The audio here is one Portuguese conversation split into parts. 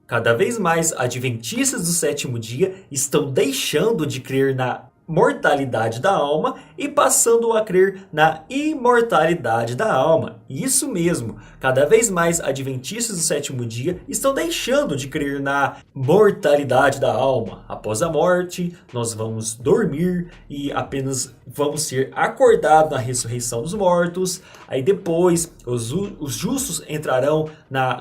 Cada vez mais adventistas do sétimo dia estão deixando de crer na mortalidade da alma e passando a crer na imortalidade da alma. Isso mesmo, cada vez mais adventistas do sétimo dia estão deixando de crer na mortalidade da alma. Após a morte, nós vamos dormir e apenas vamos ser acordados na ressurreição dos mortos. Aí depois, os justos entrarão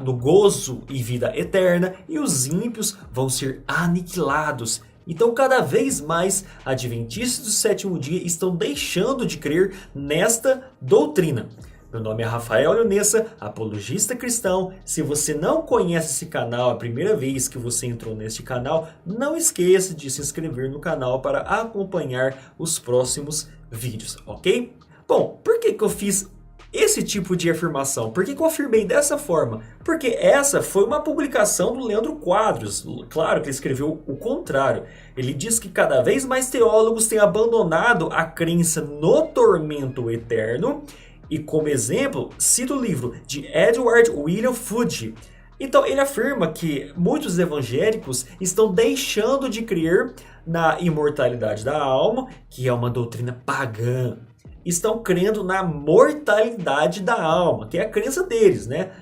no gozo e vida eterna e os ímpios vão ser aniquilados. Então, cada vez mais adventistas do sétimo dia estão deixando de crer nesta doutrina. Meu nome é Rafael Leonessa, apologista cristão. Se você não conhece esse canal, a primeira vez que você entrou neste canal, não esqueça de se inscrever no canal para acompanhar os próximos vídeos, ok? Bom, por que eu fiz esse tipo de afirmação? Por que eu afirmei dessa forma? Porque essa foi uma publicação do Leandro Quadros. Claro que ele escreveu o contrário. Ele diz que cada vez mais teólogos têm abandonado a crença no tormento eterno. E como exemplo, cita o livro de Edward William Fudge. Então ele afirma que muitos evangélicos estão deixando de crer na imortalidade da alma, que é uma doutrina pagã. Estão crendo na mortalidade da alma, que é a crença deles, né?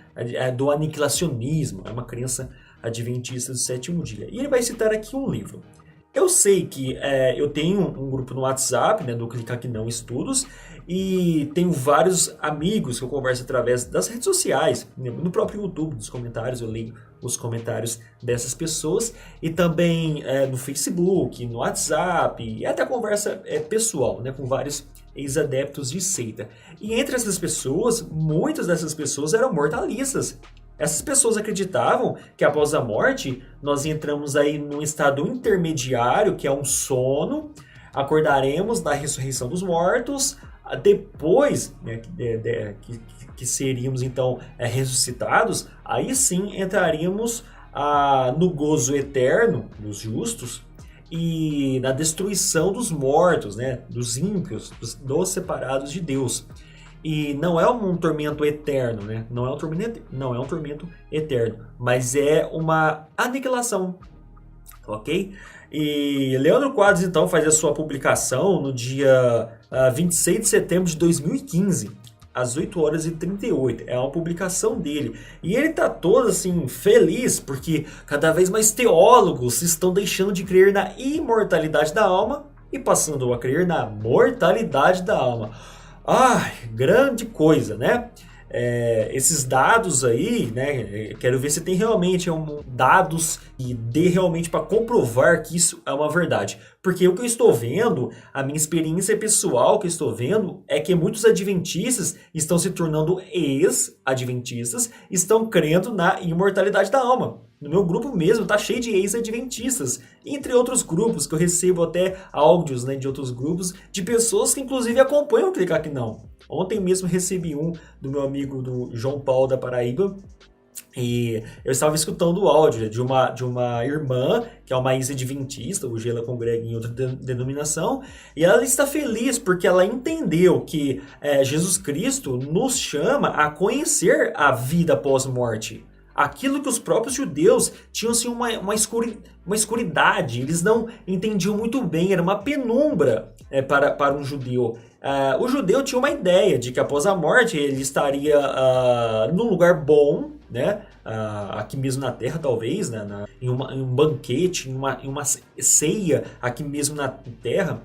Do aniquilacionismo, é uma crença adventista do sétimo dia. E ele vai citar aqui um livro. Eu sei que eu tenho um grupo no WhatsApp, né, do Clica Aqui Não Estudos, e tenho vários amigos que eu converso através das redes sociais, no próprio YouTube, nos comentários, eu leio os comentários dessas pessoas, e também no Facebook, no WhatsApp, e até conversa pessoal, né, com vários ex-adeptos de seita. E entre essas pessoas, muitas dessas pessoas eram mortalistas. Essas pessoas acreditavam que após a morte, nós entramos aí num estado intermediário, que é um sono, acordaremos na ressurreição dos mortos, depois, né, que seríamos então ressuscitados, aí sim entraríamos no gozo eterno dos justos, e na destruição dos mortos, né, dos ímpios, dos separados de Deus. E não é um tormento eterno, né? Não é um tormento eterno, mas é uma aniquilação, ok? E Leandro Quadros, então, faz a sua publicação no dia 26 de setembro de 2015, às 8h38. É uma publicação dele. E ele está todo assim, feliz, porque cada vez mais teólogos estão deixando de crer na imortalidade da alma e passando a crer na mortalidade da alma. Ai, grande coisa, né? Esses dados aí, né? Quero ver se tem realmente dados e dê realmente para comprovar que isso é uma verdade. Porque o que eu estou vendo, a minha experiência pessoal que eu estou vendo, é que muitos adventistas estão se tornando ex-adventistas, estão crendo na imortalidade da alma. No meu grupo mesmo tá cheio de ex-adventistas, entre outros grupos que eu recebo até áudios, né, de outros grupos, de pessoas que inclusive acompanham o Clicar Aqui Não. Ontem mesmo recebi um do meu amigo do João Paulo da Paraíba, e eu estava escutando o áudio de uma irmã, que é uma ex-adventista, hoje ela congrega em outra denominação, e ela está feliz porque ela entendeu que Jesus Cristo nos chama a conhecer a vida após-morte. Aquilo que os próprios judeus tinham assim, uma escuridade, eles não entendiam muito bem, era uma penumbra para um judeu. O judeu tinha uma ideia de que após a morte ele estaria num lugar bom, né? Aqui mesmo na terra talvez, né? em um banquete, em uma ceia aqui mesmo na terra.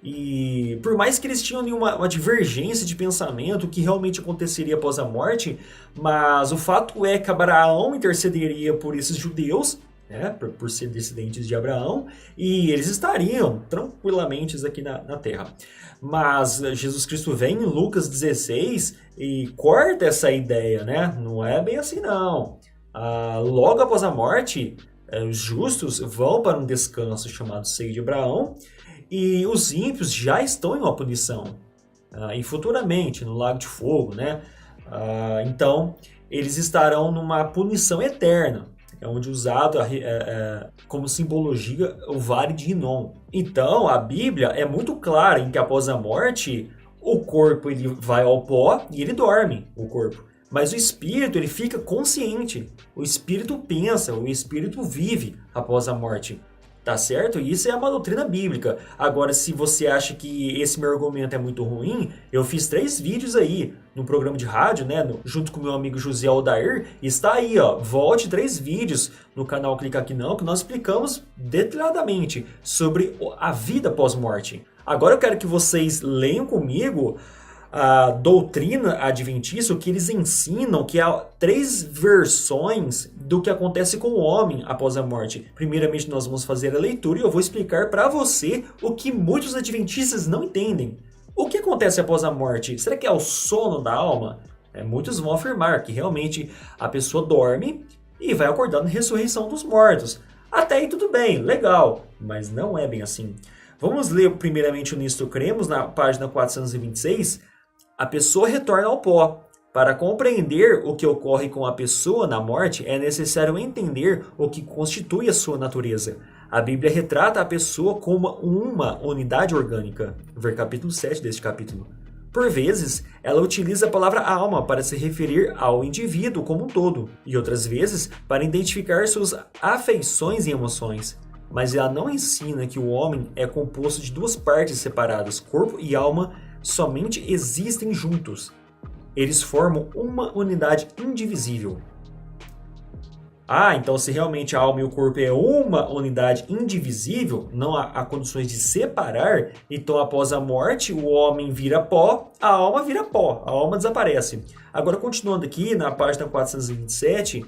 E por mais que eles tinham uma divergência de pensamento, o que realmente aconteceria após a morte, mas o fato é que Abraão intercederia por esses judeus, né, por ser descendentes de Abraão, e eles estariam tranquilamente aqui na terra. Mas Jesus Cristo vem em Lucas 16 e corta essa ideia, né? Não é bem assim não. Logo após a morte, os justos vão para um descanso chamado Seio de Abraão, e os ímpios já estão em uma punição, e futuramente no lago de fogo, né? Então, eles estarão numa punição eterna, onde usado como simbologia o vale de Hinom. Então, a Bíblia é muito clara em que após a morte, o corpo ele vai ao pó e ele dorme, o corpo. Mas o espírito, ele fica consciente. O espírito pensa, o espírito vive após a morte. Tá certo? Isso é uma doutrina bíblica. Agora, se você acha que esse meu argumento é muito ruim, eu fiz 3 vídeos aí no programa de rádio, né? Junto com meu amigo José Aldair. Está aí, ó. Volte 3 vídeos no canal Clica Aqui Não, que nós explicamos detalhadamente sobre a vida pós-morte. Agora eu quero que vocês leiam comigo a doutrina adventista, o que eles ensinam, que há 3 versões do que acontece com o homem após a morte. Primeiramente, nós vamos fazer a leitura e eu vou explicar para você o que muitos adventistas não entendem. O que acontece após a morte? Será que é o sono da alma? Muitos vão afirmar que realmente a pessoa dorme e vai acordar na ressurreição dos mortos. Até aí tudo bem, legal, mas não é bem assim. Vamos ler primeiramente o Nisto Cremos, na página 426. A pessoa retorna ao pó. Para compreender o que ocorre com a pessoa na morte, é necessário entender o que constitui a sua natureza. A Bíblia retrata a pessoa como uma unidade orgânica. Ver capítulo 7 deste capítulo. Por vezes, ela utiliza a palavra alma para se referir ao indivíduo como um todo, e outras vezes para identificar suas afeições e emoções. Mas ela não ensina que o homem é composto de 2 partes separadas, corpo e alma, somente existem juntos. Eles formam uma unidade indivisível. Então se realmente a alma e o corpo é uma unidade indivisível, não há condições de separar, então após a morte o homem vira pó, a alma desaparece. Agora continuando aqui na página 427,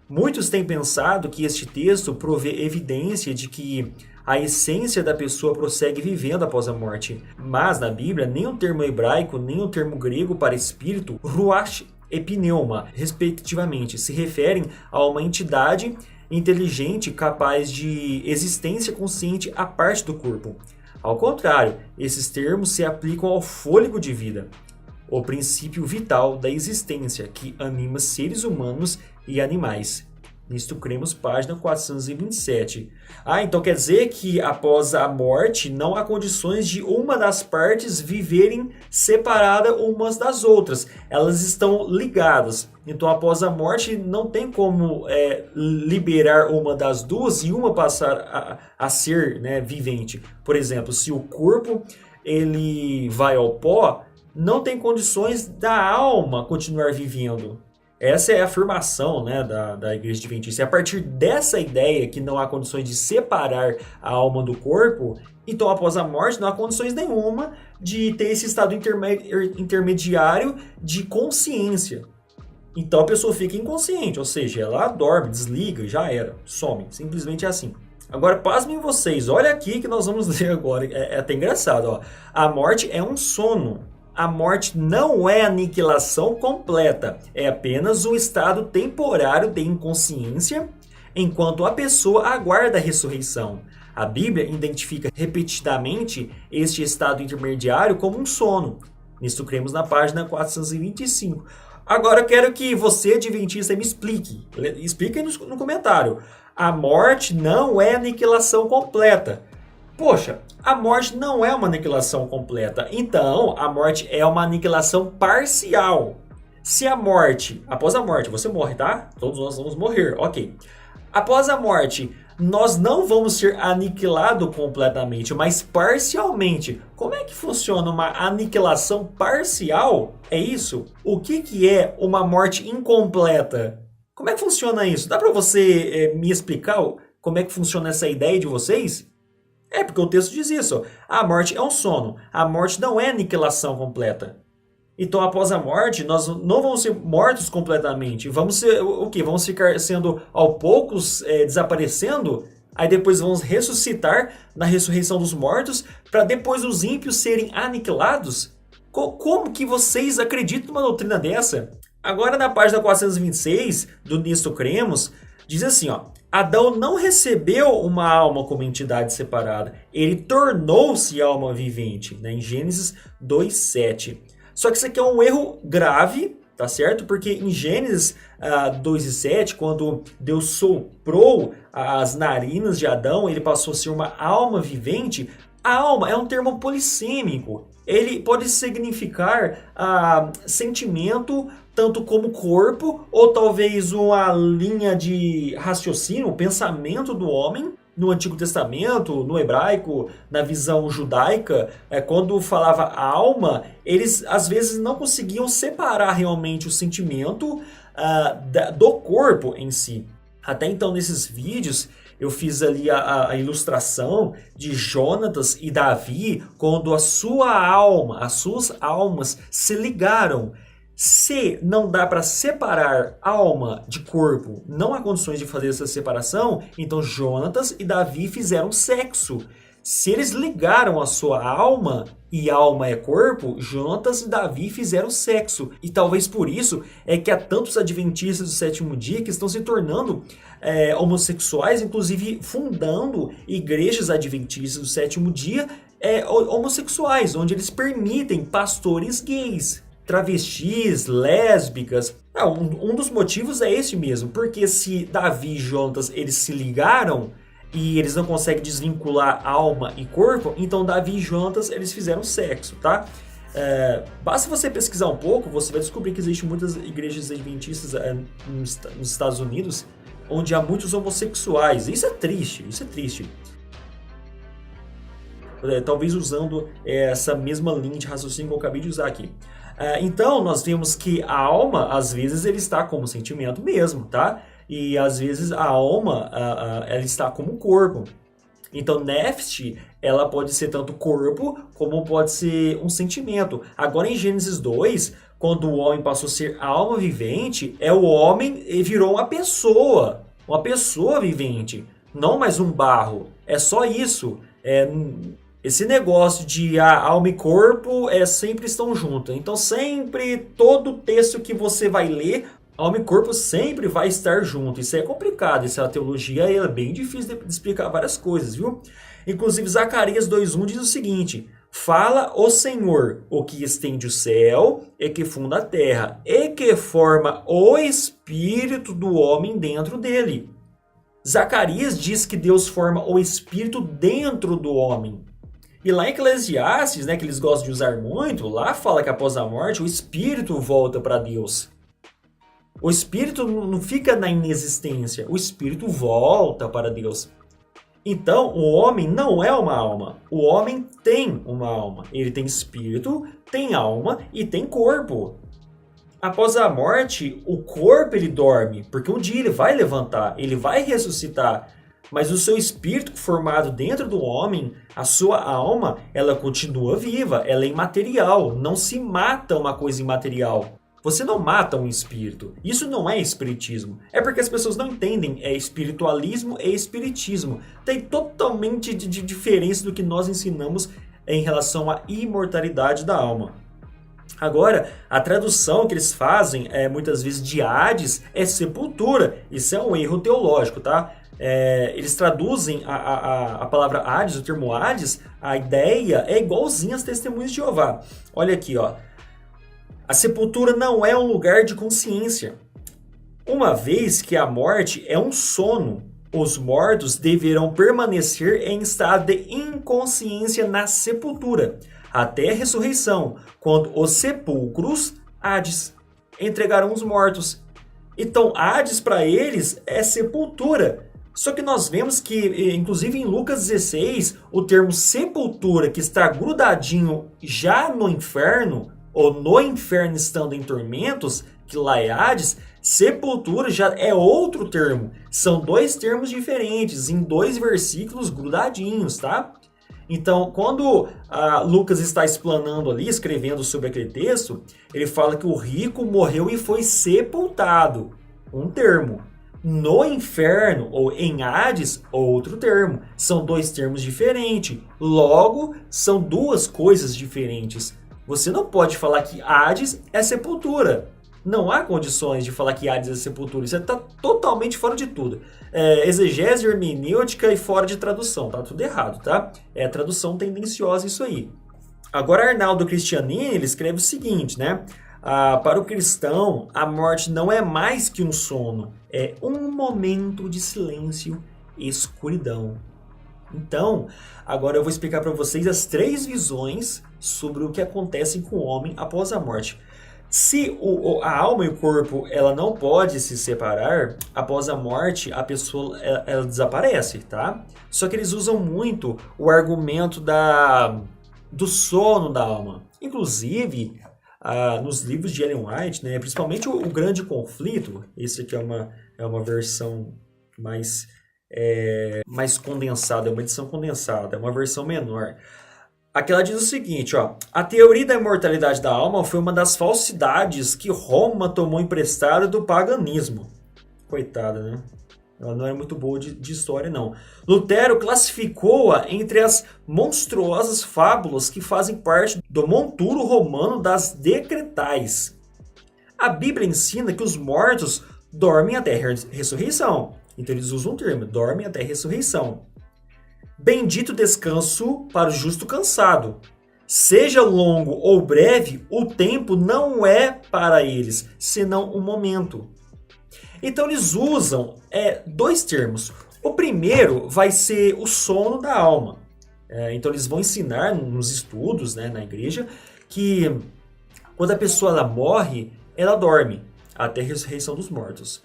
muitos têm pensado que este texto provê evidência de que a essência da pessoa prossegue vivendo após a morte. Mas na Bíblia, nem o termo hebraico, nem o termo grego para espírito, ruach e pneuma, respectivamente, se referem a uma entidade inteligente capaz de existência consciente à parte do corpo. Ao contrário, esses termos se aplicam ao fôlego de vida, o princípio vital da existência que anima seres humanos e animais. Nisto Cremos, página 427. Então quer dizer que após a morte não há condições de uma das partes viverem separada umas das outras. Elas estão ligadas. Então após a morte não tem como liberar uma das duas e uma passar a ser, né, vivente. Por exemplo, se o corpo ele vai ao pó, não tem condições da alma continuar vivendo. Essa é a afirmação, né, da Igreja Adventista. E a partir dessa ideia que não há condições de separar a alma do corpo, então após a morte não há condições nenhuma de ter esse estado intermediário de consciência. Então a pessoa fica inconsciente, ou seja, ela dorme, desliga, já era, some. Simplesmente é assim. Agora, pasmem vocês, olha aqui que nós vamos ler agora. É até engraçado, ó. A morte é um sono. A morte não é aniquilação completa, é apenas um estado temporário de inconsciência, enquanto a pessoa aguarda a ressurreição. A Bíblia identifica repetidamente este estado intermediário como um sono. Nisto cremos na página 425. Agora eu quero que você, adventista, me explique. Explica aí no comentário. A morte não é aniquilação completa. Poxa, a morte não é uma aniquilação completa. Então, a morte é uma aniquilação parcial. Se a morte, após a morte, você morre, tá? Todos nós vamos morrer, ok. Após a morte, nós não vamos ser aniquilados completamente, mas parcialmente. Como é que funciona uma aniquilação parcial? É isso? O que é uma morte incompleta? Como é que funciona isso? Dá para você me explicar como é que funciona essa ideia de vocês? Porque o texto diz isso. A morte é um sono. A morte não é aniquilação completa. Então, após a morte, nós não vamos ser mortos completamente. Vamos ser o quê? Vamos ficar sendo, aos poucos, desaparecendo? Aí depois vamos ressuscitar na ressurreição dos mortos para depois os ímpios serem aniquilados? Como que vocês acreditam numa doutrina dessa? Agora, na página 426 do Nisto Cremos, diz assim, ó. Adão não recebeu uma alma como entidade separada. Ele tornou-se alma vivente, né? Em Gênesis 2:7. Só que isso aqui é um erro grave, tá certo? Porque em Gênesis 2:7, quando Deus soprou as narinas de Adão, ele passou a ser uma alma vivente. Alma é um termo polissêmico. Ele pode significar sentimento, tanto como corpo, ou talvez uma linha de raciocínio, um pensamento do homem. No Antigo Testamento, no hebraico, na visão judaica, quando falava alma, eles às vezes não conseguiam separar realmente o sentimento do corpo em si. Até então, nesses vídeos, eu fiz ali a ilustração de Jonatas e Davi quando a sua alma, as suas almas se ligaram. Se não dá para separar alma de corpo, não há condições de fazer essa separação, então Jonatas e Davi fizeram sexo. Se eles ligaram a sua alma, e alma é corpo, Jonatas e Davi fizeram sexo. E talvez por isso é que há tantos adventistas do sétimo dia que estão se tornando homossexuais, inclusive fundando igrejas adventistas do sétimo dia homossexuais, onde eles permitem pastores gays, travestis, lésbicas. Um dos motivos é esse mesmo, porque se Davi e Jonatas eles se ligaram e eles não conseguem desvincular alma e corpo, então Davi e Jonatas eles fizeram sexo, tá? Basta você pesquisar um pouco, você vai descobrir que existem muitas igrejas adventistas nos Estados Unidos, onde há muitos homossexuais. Isso é triste, isso é triste. Talvez usando essa mesma linha de raciocínio que eu acabei de usar aqui. Então, nós vemos que a alma, às vezes, ele está como sentimento mesmo, tá? E, às vezes, a alma, ela está como corpo. Então, nefesh, ela pode ser tanto corpo, como pode ser um sentimento. Agora, em Gênesis 2, quando o homem passou a ser alma vivente, o homem virou uma pessoa vivente, não mais um barro. É só isso. Esse negócio de alma e corpo sempre estão juntos. Então, sempre, todo texto que você vai ler, alma e corpo sempre vai estar junto. Isso é complicado. Essa teologia é bem difícil de explicar várias coisas, viu? Inclusive, Zacarias 2:1 diz o seguinte: fala o Senhor, o que estende o céu e que funda a terra, e que forma o espírito do homem dentro dele. Zacarias diz que Deus forma o espírito dentro do homem. E lá em Eclesiastes, que eles gostam de usar muito, lá fala que após a morte o espírito volta para Deus. O espírito não fica na inexistência, o espírito volta para Deus. Então, o homem não é uma alma, o homem tem uma alma. Ele tem espírito, tem alma e tem corpo. Após a morte, o corpo ele dorme, porque um dia ele vai levantar, ele vai ressuscitar. Mas o seu espírito formado dentro do homem, a sua alma, ela continua viva, ela é imaterial, não se mata uma coisa imaterial. Você não mata um espírito. Isso não é espiritismo. É porque as pessoas não entendem. É espiritualismo e espiritismo. Tem totalmente de diferença do que nós ensinamos em relação à imortalidade da alma. Agora, a tradução que eles fazem muitas vezes de Hades é sepultura. Isso é um erro teológico, tá? Eles traduzem a palavra Hades, o termo Hades, a ideia é igualzinha às testemunhas de Jeová. Olha aqui, ó. A sepultura não é um lugar de consciência. Uma vez que a morte é um sono, os mortos deverão permanecer em estado de inconsciência na sepultura, até a ressurreição, quando os sepulcros, Hades, entregarão os mortos. Então, Hades para eles é sepultura. Só que nós vemos que, inclusive em Lucas 16, o termo sepultura, que está grudadinho já no inferno, ou no inferno estando em tormentos, que lá é Hades, sepultura já é outro termo. São dois termos diferentes, em dois versículos grudadinhos, tá? Então, quando Lucas está explanando ali, escrevendo sobre aquele texto, ele fala que o rico morreu e foi sepultado. Um termo. No inferno, ou em Hades, outro termo. São dois termos diferentes. Logo, são duas coisas diferentes. Você não pode falar que Hades é sepultura. Não há condições de falar que Hades é sepultura. Isso está totalmente fora de tudo. Exegese, hermenêutica e fora de tradução. Tá tudo errado, tá? É tradução tendenciosa isso aí. Agora, Arnaldo Cristianini, ele escreve o seguinte, né? Para o cristão, a morte não é mais que um sono. É um momento de silêncio e escuridão. Então, agora eu vou explicar para vocês as 3 visões sobre o que acontece com o homem após a morte. Se a alma e o corpo ela não pode se separar, após a morte a pessoa ela desaparece, tá? Só que eles usam muito o argumento do sono da alma. Inclusive, nos livros de Ellen White, né, principalmente o Grande Conflito, esse aqui é uma versão mais condensada, é uma edição condensada, é uma versão menor. Aqui ela diz o seguinte, ó: a teoria da imortalidade da alma foi uma das falsidades que Roma tomou emprestada do paganismo. Coitada, né? Ela não era muito boa de história, não. Lutero classificou-a entre as monstruosas fábulas que fazem parte do monturo romano das decretais. A Bíblia ensina que os mortos dormem até a ressurreição. Então eles usam o termo, dormem até a ressurreição. Bendito descanso para o justo cansado. Seja longo ou breve, o tempo não é para eles, senão um momento. Então eles usam 2 termos. O primeiro vai ser o sono da alma. Então eles vão ensinar nos estudos, né, na igreja, que quando a pessoa ela morre, ela dorme até a ressurreição dos mortos.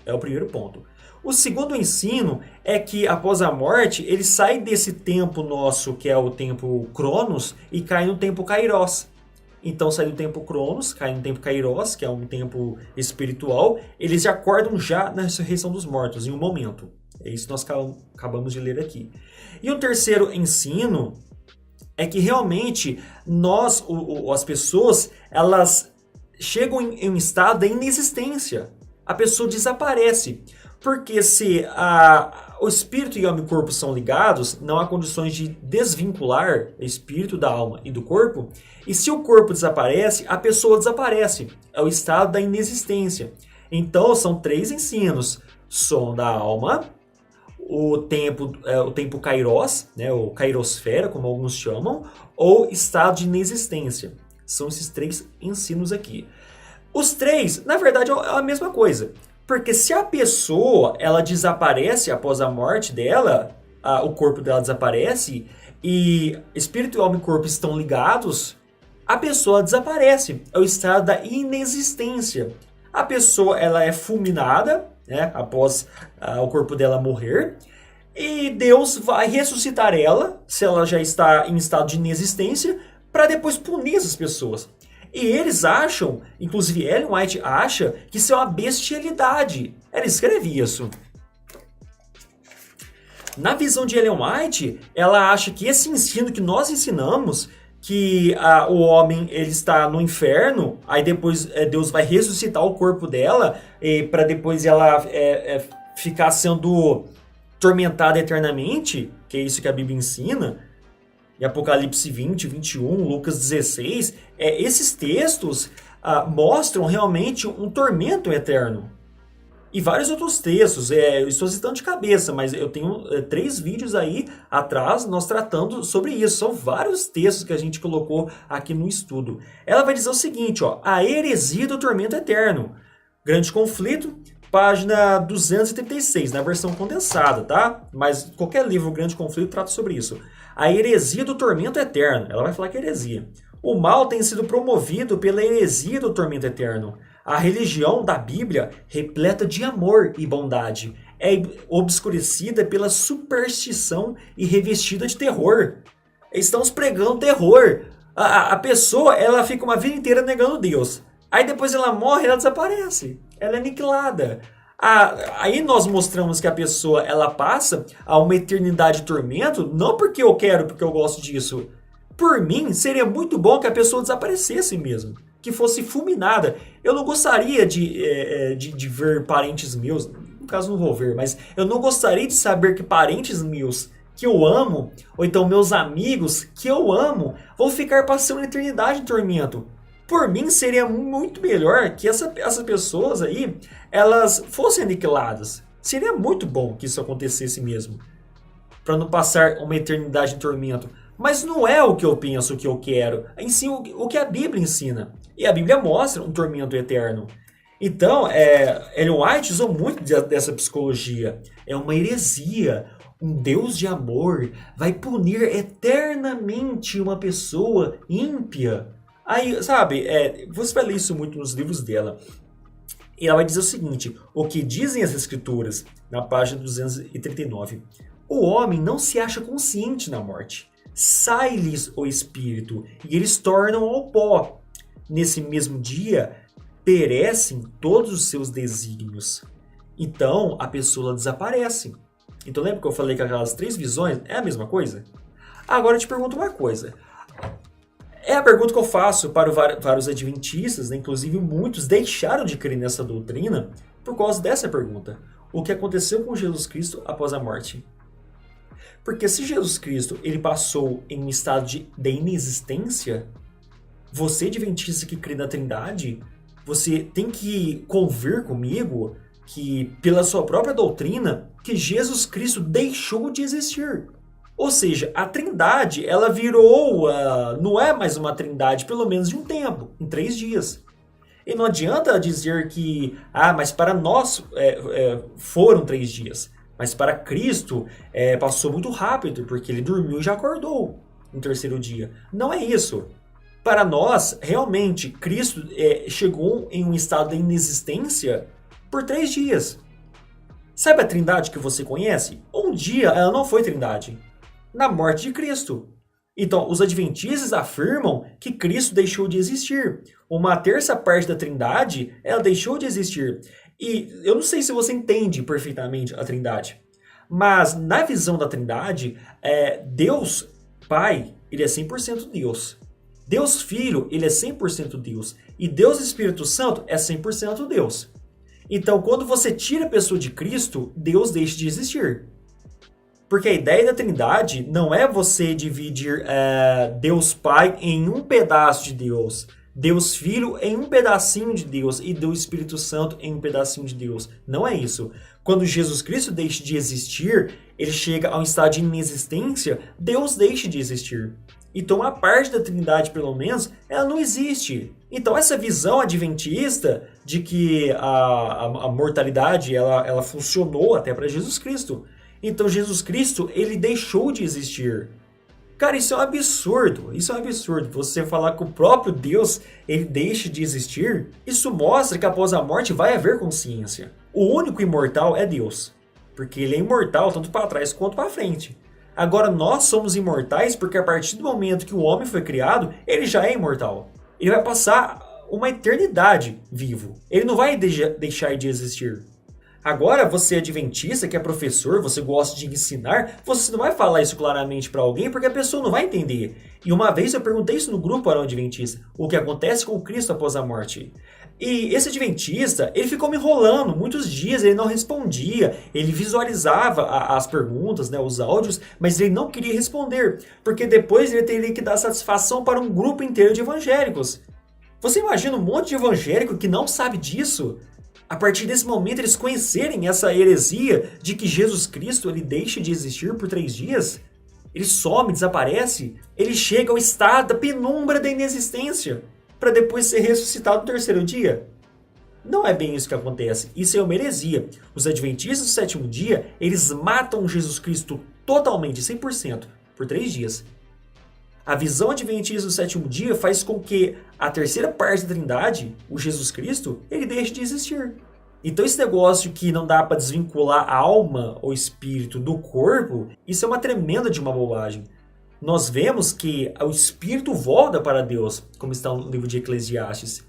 É o primeiro ponto. O segundo ensino é que após a morte, ele sai desse tempo nosso, que é o tempo Cronos, e cai no tempo Kairos. Então sai do tempo Cronos, cai no tempo Kairos, que é um tempo espiritual. Eles já acordam já na ressurreição dos mortos, em um momento. É isso que nós acabamos de ler aqui. E o terceiro ensino é que realmente as pessoas, elas chegam em um estado de inexistência. A pessoa desaparece. Porque se o espírito e o corpo são ligados, não há condições de desvincular o espírito da alma e do corpo. E se o corpo desaparece, a pessoa desaparece. É o estado da inexistência. Então são 3 ensinos: sono da alma, o tempo Kairos, né, ou Kairosfera, como alguns chamam, ou estado de inexistência. São esses 3 ensinos aqui. Os 3, na verdade, é a mesma coisa. Porque se a pessoa ela desaparece após a morte dela, o corpo dela desaparece, e espírito, alma e corpo estão ligados, a pessoa desaparece. É o estado da inexistência. A pessoa ela é fulminada, né, após o corpo dela morrer, e Deus vai ressuscitar ela, se ela já está em estado de inexistência, para depois punir essas pessoas. E eles acham, inclusive Ellen White acha, que isso é uma bestialidade. Ela escreve isso. Na visão de Ellen White, ela acha que esse ensino que nós ensinamos, que o homem ele está no inferno, aí depois Deus vai ressuscitar o corpo dela, para depois ela ficar sendo tormentada eternamente, que é isso que a Bíblia ensina, em Apocalipse 20, 21, Lucas 16, esses textos mostram realmente um tormento eterno. E vários outros textos, eu estou citando de cabeça, mas eu tenho 3 vídeos aí atrás, nós tratando sobre isso. São vários textos que a gente colocou aqui no estudo. Ela vai dizer o seguinte, ó: a heresia do tormento eterno. Grande Conflito, página 236, na versão condensada, tá? Mas qualquer livro, Grande Conflito, trata sobre isso. A heresia do tormento eterno. Ela vai falar que é heresia. O mal tem sido promovido pela heresia do tormento eterno. A religião da Bíblia, repleta de amor e bondade, é obscurecida pela superstição e revestida de terror. Estamos pregando terror. A pessoa ela fica uma vida inteira negando Deus. Aí depois ela morre, ela desaparece. Ela é aniquilada. Aí nós mostramos que a pessoa ela passa a uma eternidade de tormento, não porque eu quero, porque eu gosto disso. Por mim, seria muito bom que a pessoa desaparecesse mesmo, que fosse fulminada. Eu não gostaria de ver parentes meus, no caso não vou ver, mas eu não gostaria de saber que parentes meus que eu amo, ou então meus amigos que eu amo, vão ficar passando a eternidade de tormento. Por mim, seria muito melhor que essas pessoas aí, elas fossem aniquiladas. Seria muito bom que isso acontecesse mesmo. Para não passar uma eternidade de tormento. Mas não é o que eu penso, o que eu quero. Ensino o que a Bíblia ensina. E a Bíblia mostra um tormento eterno. Então, Ellen White usou muito dessa psicologia. É uma heresia. Um Deus de amor vai punir eternamente uma pessoa ímpia. Aí, sabe, você vai ler isso muito nos livros dela. E ela vai dizer o seguinte: o que dizem as Escrituras, na página 239. O homem não se acha consciente na morte. Sai-lhes o espírito e eles tornam ao pó. Nesse mesmo dia, perecem todos os seus desígnios. Então, a pessoa desaparece. Então, lembra que eu falei que aquelas 3 visões é a mesma coisa? Agora eu te pergunto uma coisa. É a pergunta que eu faço para vários adventistas, né? Inclusive muitos deixaram de crer nessa doutrina por causa dessa pergunta. O que aconteceu com Jesus Cristo após a morte? Porque se Jesus Cristo ele passou em um estado de inexistência, você adventista que crê na Trindade, você tem que convir comigo que, pela sua própria doutrina, que Jesus Cristo deixou de existir. Ou seja, a Trindade, ela virou, não é mais uma Trindade, pelo menos de um tempo, em 3 dias. E não adianta dizer que, mas para nós foram 3 dias. Mas para Cristo passou muito rápido, porque ele dormiu e já acordou no 3º dia. Não é isso. Para nós, realmente, Cristo chegou em um estado de inexistência por 3 dias. Sabe a Trindade que você conhece? Um dia ela não foi Trindade. Na morte de Cristo. Então, os adventistas afirmam que Cristo deixou de existir. Uma terça parte da Trindade, ela deixou de existir. E eu não sei se você entende perfeitamente a Trindade, mas na visão da Trindade, Deus Pai, ele é 100% Deus. Deus Filho, ele é 100% Deus. E Deus Espírito Santo é 100% Deus. Então, quando você tira a pessoa de Cristo, Deus deixa de existir. Porque a ideia da Trindade não é você dividir Deus Pai em um pedaço de Deus, Deus Filho em um pedacinho de Deus e Deus Espírito Santo em um pedacinho de Deus. Não é isso. Quando Jesus Cristo deixa de existir, ele chega a um estado de inexistência, Deus deixa de existir. Então a parte da Trindade, pelo menos, ela não existe. Então essa visão adventista de que a mortalidade ela funcionou até para Jesus Cristo. Então Jesus Cristo, ele deixou de existir. Cara, isso é um absurdo. Isso é um absurdo. Você falar que o próprio Deus, ele deixa de existir, isso mostra que após a morte vai haver consciência. O único imortal é Deus. Porque ele é imortal tanto para trás quanto para frente. Agora nós somos imortais porque a partir do momento que o homem foi criado, ele já é imortal. Ele vai passar uma eternidade vivo. Ele não vai deixar de existir. Agora, você é adventista, que é professor, você gosta de ensinar, você não vai falar isso claramente para alguém porque a pessoa não vai entender. E uma vez eu perguntei isso no grupo para um adventista, o que acontece com Cristo após a morte. E esse adventista, ele ficou me enrolando muitos dias, ele não respondia, ele visualizava as perguntas, né, os áudios, mas ele não queria responder, porque depois ele teria que dar satisfação para um grupo inteiro de evangélicos. Você imagina um monte de evangélico que não sabe disso? A partir desse momento eles conhecerem essa heresia de que Jesus Cristo ele deixa de existir por 3 dias, ele some, desaparece, ele chega ao estado da penumbra da inexistência para depois ser ressuscitado no 3º dia. Não é bem isso que acontece, isso é uma heresia. Os adventistas do 7º dia, eles matam Jesus Cristo totalmente, 100%, por 3 dias. A visão adventista do 7º dia faz com que a terceira parte da Trindade, o Jesus Cristo, ele deixe de existir. Então esse negócio que não dá para desvincular a alma ou espírito do corpo, isso é uma tremenda de uma bobagem. Nós vemos que o espírito volta para Deus, como está no livro de Eclesiastes.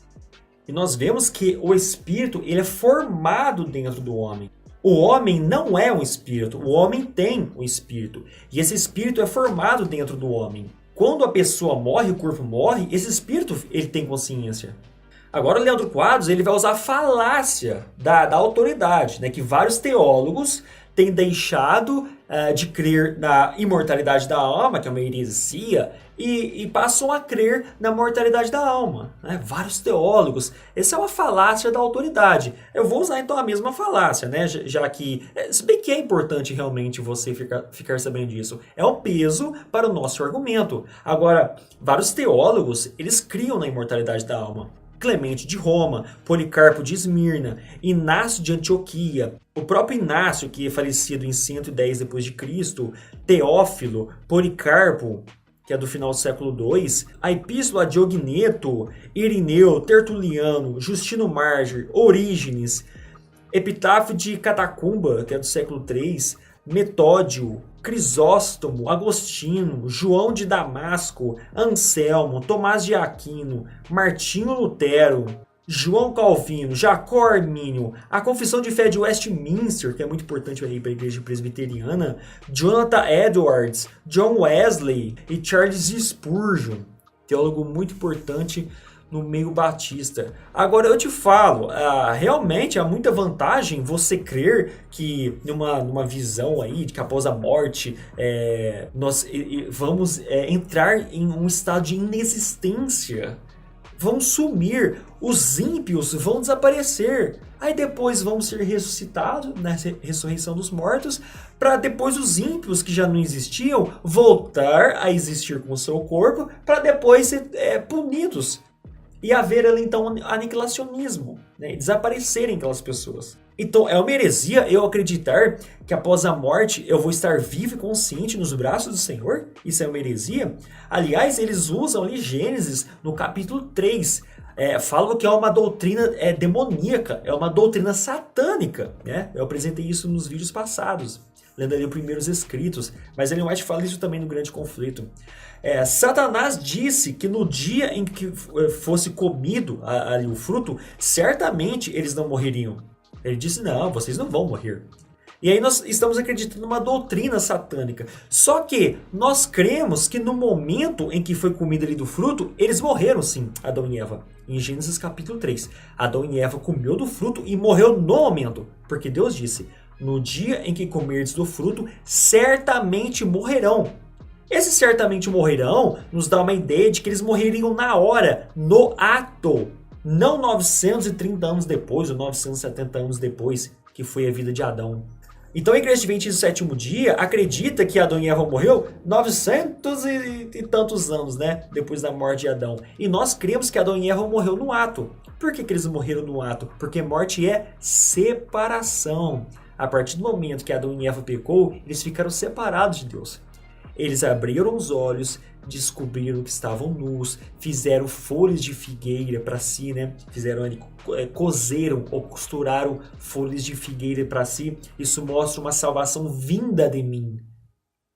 E nós vemos que o espírito ele é formado dentro do homem. O homem não é um espírito, o homem tem um espírito. E esse espírito é formado dentro do homem. Quando a pessoa morre, o corpo morre, esse espírito ele tem consciência. Agora o Leandro Quadros ele vai usar a falácia da autoridade, né? Que vários teólogos têm deixado de crer na imortalidade da alma, que é uma heresia, e passam a crer na mortalidade da alma. Né? Vários teólogos. Essa é uma falácia da autoridade. Eu vou usar então a mesma falácia, né? Já que, se bem que é importante realmente você ficar sabendo disso. É um peso para o nosso argumento. Agora, vários teólogos, eles criam na imortalidade da alma. Clemente de Roma, Policarpo de Esmirna, Inácio de Antioquia, o próprio Inácio, que é falecido em 110 depois de Cristo, Teófilo, Policarpo, que é do final do século II, a Epístola a Diogneto, Irineu, Tertuliano, Justino Mártir, Orígenes, Epitáfio de Catacumba, que é do século III, Metódio, Crisóstomo, Agostinho, João de Damasco, Anselmo, Tomás de Aquino, Martinho Lutero, João Calvino, Jacó Armínio, a Confissão de Fé de Westminster, que é muito importante aí para a igreja presbiteriana, Jonathan Edwards, John Wesley e Charles Spurgeon, teólogo muito importante no meio batista. Agora eu te falo, realmente há muita vantagem você crer que numa visão aí de que após a morte nós vamos entrar em um estado de inexistência. Vão sumir, os ímpios vão desaparecer. Aí depois vão ser ressuscitados na ressurreição dos mortos, para depois os ímpios que já não existiam voltar a existir com o seu corpo, para depois ser punidos. E haver ali então aniquilacionismo, né? Desaparecerem aquelas pessoas. Então é uma heresia eu acreditar que após a morte eu vou estar vivo e consciente nos braços do Senhor? Isso é uma heresia? Aliás, eles usam ali Gênesis no capítulo 3. Falam que é uma doutrina demoníaca, é uma doutrina satânica, né? Eu apresentei isso nos vídeos passados, lendo ali os primeiros escritos, mas Ellen White fala isso também no Grande Conflito. Satanás disse que no dia em que fosse comido ali o fruto, certamente eles não morreriam. Ele disse, não, vocês não vão morrer. E aí nós estamos acreditando numa doutrina satânica. Só que nós cremos que no momento em que foi comido ali do fruto, eles morreram sim, Adão e Eva. Em Gênesis capítulo 3. Adão e Eva comeu do fruto e morreu no momento. Porque Deus disse, no dia em que comerdes do fruto, certamente morrerão. Esse certamente morrerão nos dá uma ideia de que eles morreriam na hora, no ato. Não 930 anos depois ou 970 anos depois, que foi a vida de Adão. Então a Igreja Adventista do Sétimo Dia acredita que Adão e Eva morreu 900 e tantos anos, né? Depois da morte de Adão. E nós cremos que Adão e Eva morreu no ato. Por que eles morreram no ato? Porque morte é separação. A partir do momento que Adão e Eva pecou, eles ficaram separados de Deus. Eles abriram os olhos, descobriram que estavam nus, fizeram folhas de figueira para si, né? Cozeram ou costuraram folhas de figueira para si. Isso mostra uma salvação vinda de mim.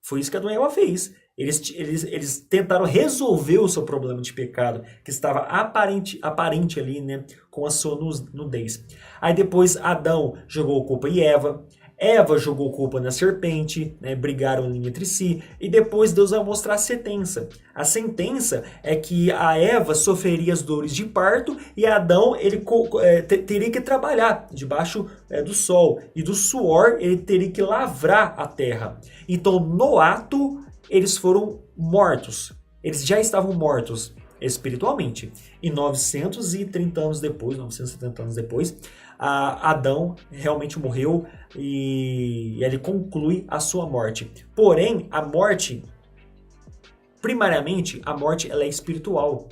Foi isso que Adão e Eva fez. Eles tentaram resolver o seu problema de pecado, que estava aparente ali, né? Com a sua nudez. Aí depois Adão jogou culpa em Eva. Eva jogou culpa na serpente, né, brigaram entre si, e depois Deus vai mostrar a sentença. A sentença é que a Eva sofreria as dores de parto e Adão ele teria que trabalhar debaixo do sol, e do suor ele teria que lavrar a terra. Então no ato eles foram mortos, eles já estavam mortos espiritualmente. E 930 anos depois, 970 anos depois, Adão realmente morreu e ele conclui a sua morte. Porém, a morte, primariamente, a morte ela é espiritual.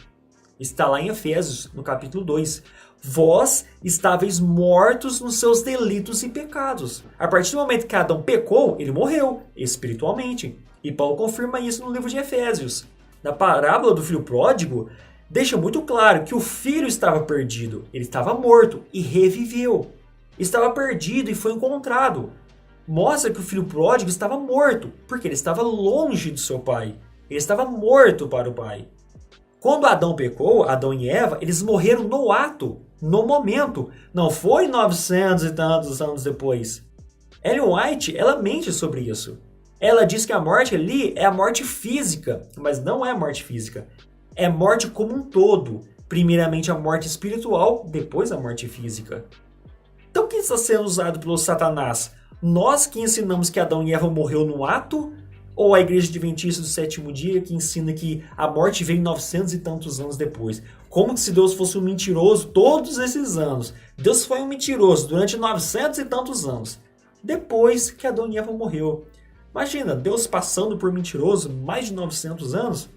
Está lá em Efésios, no capítulo 2. Vós estáveis mortos nos seus delitos e pecados. A partir do momento que Adão pecou, ele morreu espiritualmente. E Paulo confirma isso no livro de Efésios. Na parábola do filho pródigo, deixa muito claro que o filho estava perdido, ele estava morto e reviveu. Estava perdido e foi encontrado. Mostra que o filho pródigo estava morto, porque ele estava longe do seu pai. Ele estava morto para o pai. Quando Adão pecou, Adão e Eva, eles morreram no ato, no momento. Não foi 900 e tantos anos depois. Ellen White, ela mente sobre isso. Ela diz que a morte ali é a morte física, mas não é a morte física. É morte como um todo. Primeiramente a morte espiritual, depois a morte física. Então o que está sendo usado pelo Satanás? Nós que ensinamos que Adão e Eva morreu no ato? Ou a Igreja Adventista do Sétimo Dia que ensina que a morte veio 900 e tantos anos depois? Como que se Deus fosse um mentiroso todos esses anos? Deus foi um mentiroso durante 900 e tantos anos. Depois que Adão e Eva morreu. Imagina, Deus passando por mentiroso mais de 900 anos?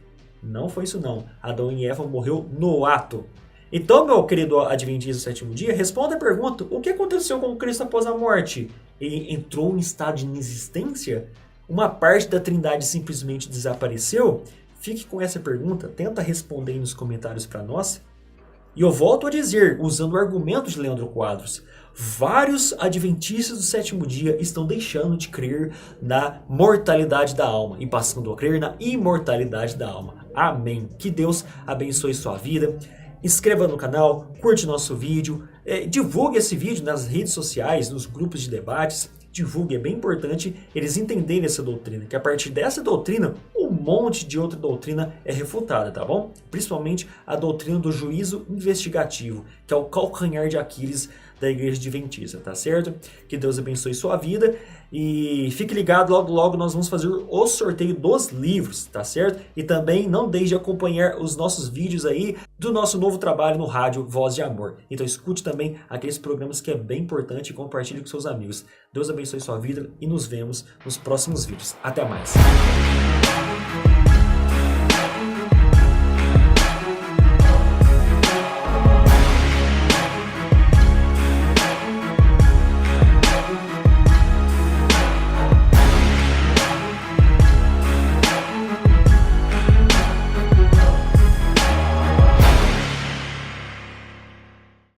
Não foi isso não. Adão e Eva morreu no ato. Então, meu querido adventista do sétimo dia, responda a pergunta: o que aconteceu com Cristo após a morte? Ele entrou em estado de inexistência? Uma parte da Trindade simplesmente desapareceu? Fique com essa pergunta, tenta responder aí nos comentários para nós. E eu volto a dizer, usando o argumento de Leandro Quadros, vários adventistas do sétimo dia estão deixando de crer na mortalidade da alma e passando a crer na imortalidade da alma. Amém. Que Deus abençoe sua vida. Inscreva no canal, curte nosso vídeo, divulgue esse vídeo nas redes sociais, nos grupos de debates. Divulgue, é bem importante eles entenderem essa doutrina, que a partir dessa doutrina, um monte de outra doutrina é refutada, tá bom? Principalmente a doutrina do juízo investigativo, que é o calcanhar de Aquiles da Igreja Adventista, tá certo? Que Deus abençoe sua vida e fique ligado, logo logo nós vamos fazer o sorteio dos livros, tá certo? E também não deixe de acompanhar os nossos vídeos aí do nosso novo trabalho no rádio Voz de Amor. Então escute também aqueles programas que é bem importante e compartilhe com seus amigos. Deus abençoe sua vida e nos vemos nos próximos vídeos. Até mais!